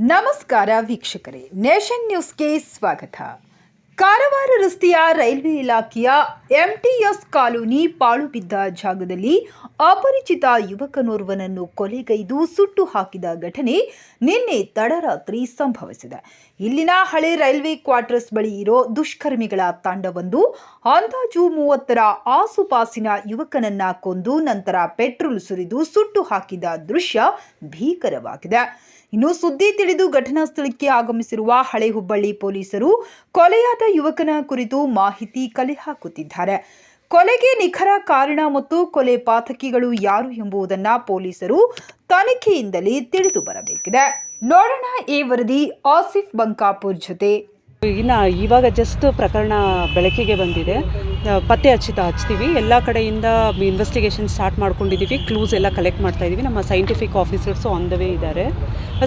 ನಮಸ್ಕಾರ ವೀಕ್ಷಕರೇ, ನೇಷನ್ ನ್ಯೂಸ್ಗೆ ಸ್ವಾಗತ. ಕಾರವಾರ ರಸ್ತೆಯ ರೈಲ್ವೆ ಇಲಾಖೆಯ ಎಂಟಿಎಸ್ ಕಾಲೋನಿ ಪಾಳು ಬಿದ್ದ ಜಾಗದಲ್ಲಿ ಅಪರಿಚಿತ ಯುವಕನೋರ್ವನನ್ನು ಕೊಲೆಗೈದು ಸುಟ್ಟು ಹಾಕಿದ ಘಟನೆ ನಿನ್ನೆ ತಡರಾತ್ರಿ ಸಂಭವಿಸಿದೆ. ಇಲ್ಲಿನ ಹಳೆ ರೈಲ್ವೆ ಕ್ವಾರ್ಟರ್ಸ್ ಬಳಿ ಇರೋ ದುಷ್ಕರ್ಮಿಗಳ ತಂಡವೊಂದು ಅಂದಾಜು 30ರ ಆಸುಪಾಸಿನ ಯುವಕನನ್ನ ಕೊಂದು ನಂತರ ಪೆಟ್ರೋಲ್ ಸುರಿದು ಸುಟ್ಟು ಹಾಕಿದ ದೃಶ್ಯ ಭೀಕರವಾಗಿದೆ. ಇನ್ನು ಸುದ್ದಿ ತಿಳಿದು ಘಟನಾ ಸ್ಥಳಕ್ಕೆ ಆಗಮಿಸಿರುವ ಹಳೆ ಹುಬ್ಬಳ್ಳಿ ಪೊಲೀಸರು ಕೊಲೆಯಾದ ಯುವಕನ ಕುರಿತು ಮಾಹಿತಿ ಕಲೆ ಹಾಕುತ್ತಿದ್ದಾರೆ. ಕೊಲೆಗೆ ನಿಖರ ಕಾರಣ ಮತ್ತು ಕೊಲೆ ಪಾತಕಿಗಳು ಯಾರು ಎಂಬುದನ್ನು ಪೊಲೀಸರು ತನಿಖೆಯಿಂದಲೇ ತಿಳಿದು ಬರಬೇಕಿದೆ. ನೋಡೋಣ ಈ ವರದಿ ಆಸಿಫ್ ಬಂಕಾಪುರ್ ಜೊತೆ. ಇವಾಗ ಜಸ್ಟ್ ಪ್ರಕರಣ ಬೆಳಕಿಗೆ ಬಂದಿದೆ. ಪತ್ತೆ ಹಚ್ತೀವಿ. ಎಲ್ಲ ಕಡೆಯಿಂದ ಇನ್ವೆಸ್ಟಿಗೇಷನ್ ಸ್ಟಾರ್ಟ್ ಮಾಡ್ಕೊಂಡಿದ್ದೀವಿ. ಕ್ಲೂಸ್ ಎಲ್ಲ ಕಲೆಕ್ಟ್ ಮಾಡ್ತಾ ಇದ್ದೀವಿ. ನಮ್ಮ scientific officers on the way ಇದ್ದಾರೆ.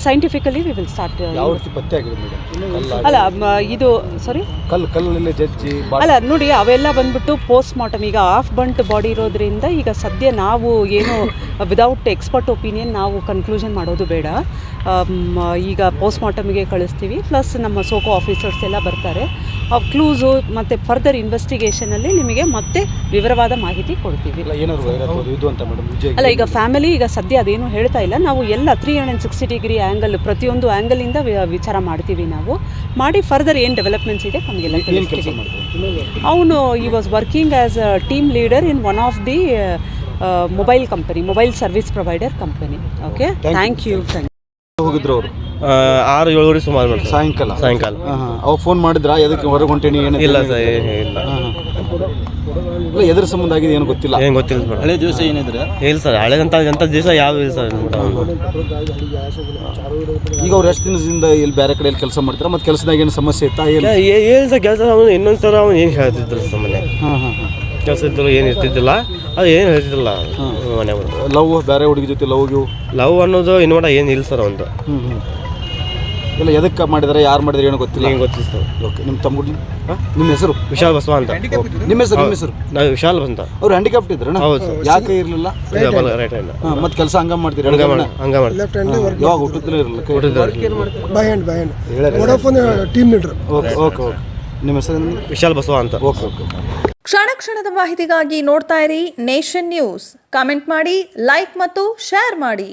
Scientifically we will start. ಅಲ್ಲ ಇದು ಸಾರಿ ಅಲ್ಲ ನೋಡಿ, ಅವೆಲ್ಲ ಬಂದ್ಬಿಟ್ಟು ಪೋಸ್ಟ್ ಮಾರ್ಟಮ್. ಈಗ ಹಾಫ್ ಬಂಟ್ ಬಾಡಿ ಇರೋದ್ರಿಂದ ಈಗ ಸದ್ಯ ನಾವು ಏನು ವಿದೌಟ್ ಎಕ್ಸ್ಪರ್ಟ್ ಒಪಿನಿಯನ್ ನಾವು ಕನ್ಕ್ಲೂಷನ್ ಮಾಡೋದು ಬೇಡ. ಈಗ ಪೋಸ್ಟ್ ಮಾರ್ಟಮ್ಗೆ ಕಳಿಸ್ತೀವಿ. ಪ್ಲಸ್ ನಮ್ಮ ಸೋಕೋ ಆಫೀಸರ್ಸ್ ಎಲ್ಲ ಬರ್ತಾರೆ. ಕ್ಲೂಸು ಮತ್ತು ಫರ್ದರ್ ಇನ್ವೆಸ್ಟಿಗೇಷನಲ್ಲಿ ನಿಮಗೆ ಮತ್ತೆ ವಿವರವಾದ ಮಾಹಿತಿ ಕೊಡ್ತೀವಿ. ಅಲ್ಲ ಈಗ ಫ್ಯಾಮಿಲಿ ಈಗ ಸದ್ಯ ಅದೇನು ಹೇಳ್ತಾ ಇಲ್ಲ. ನಾವು ಎಲ್ಲ 360 ಡಿಗ್ರಿ ಆ್ಯಂಗಲ್ ಪ್ರತಿಯೊಂದು ಆ್ಯಂಗಲಿಂದ ವಿಚಾರ ಮಾಡ್ತೀವಿ. ನಾವು ಮಾಡಿ ಫರ್ದರ್ ಏನು ಡೆವಲಪ್ಮೆಂಟ್ಸ್ ಇದೆ ನಮಗೆಲ್ಲ ತಿಳಿಸ್ತೀವಿ. ಅವನು ಈ was working as a team leader in one of the mobile company, mobile service provider company. Okay, thank you. ಹೋಗಿದ್ರು ಅವರು 6-7 ಸುಮಾರು ಸಾಯಂಕಾಲ. ಅವ್ರು ಫೋನ್ ಮಾಡಿದ್ರ ಎದಕ್ಕೆ ಹೊರಗೆ ಹೊಂಟೇನಿ? ಇಲ್ಲ ಸರ್, ಇಲ್ಲ ಎದ್ರ ಸಂಬಂಧ ಆಗಿದೆ ಏನು ಗೊತ್ತಿಲ್ಲ. ಏನು ಗೊತ್ತಿಲ್ಲ ಸರ್. ಹಳೆ ದಿವಸ ಏನಿದ್ರೆ ಇಲ್ಲ ಸರ್, ಹಳೆದಂತ ದಿವಸ ಯಾವ ಇಲ್ಲ ಸರ್. ಈಗ ಅವ್ರು ಎಷ್ಟು ದಿನದಿಂದ ಇಲ್ಲಿ ಬೇರೆ ಕಡೆಯಲ್ಲಿ ಕೆಲಸ ಮಾಡ್ತಾರೆ, ಮತ್ತು ಕೆಲಸದಾಗ ಏನು ಸಮಸ್ಯೆ ಇತ್ತಾ? ಏನು ಸರ್ ಕೆಲಸ ಅವನು ಇನ್ನೊಂದು ಸಲ ಅವನು ಏನು ಹೇಳ್ತಿದ್ರು ಸುಮ್ಮನೆ ಕೆಲಸ ಇದ್ರು ಏನು ಇರ್ತಿದ್ದಿಲ್ಲ. ಅದು ಏನು ಹೇಳ್ತಿದ್ದಿಲ್ಲ ಮನೆ. ಲವ್ ಬೇರೆ ಹುಡುಗಿ ಜೊತೆ ಲವ್ ಅನ್ನೋದು ಇನ್ನೋಡ ಏನು ಇಲ್ಲ ಸರ್ ಒಂದು. ಇಲ್ಲ ಎದಕ್ಕೆ ಮಾಡಿದಾರೆ, ಯಾರು ಮಾಡಿದ್ರೆ ಏನು ಗೊತ್ತಿಲ್ಲ. ಏನು ಗೊತ್ತಿಲ್ಲ ಸರ್. ಓಕೆ, ನಿಮ್ಮ ತಮ್ಮ ನಿಮ್ಮ ಹೆಸರು? ವಿಶಾಲ್ ಬಸವ ಅಂತ. ನಿಮ್ಮ ಹೆಸರು? ನಾವು ವಿಶಾಲ್ ಬಂತ. ಅವ್ರು ಹ್ಯಾಂಡಿಕ್ಯಾಪ್ಟ್ ಇದ್ರಣ್ಣ? ಹೌದು ಸರ್. ಯಾಕೆ ಇರಲಿಲ್ಲ? Right hand. ಮತ್ತೆ ಕೆಲಸ ಹಂಗ ಮಾಡ್ತೀರಿ? ಹಂಗ ಮಾಡಿ ಯಾವಾಗ ಹುಟ್ಟಿದ್ರೆ ಇರಲಿಲ್ಲ? Team leader. Okay okay okay. ನಿಮ್ಮ ಹೆಸರು? ವಿಶಾಲ್ ಬಸವ ಅಂತ. Okay okay. ಕ್ಷಣ ಕ್ಷಣದ ಮಾಹಿತಿಗಾಗಿ ನೋಡ್ತಾ ಇರಿ ನೇಷನ್ ನ್ಯೂಸ್. ಕಾಮೆಂಟ್ ಮಾಡಿ, ಲೈಕ್ ಮತ್ತು ಶೇರ್ ಮಾಡಿ.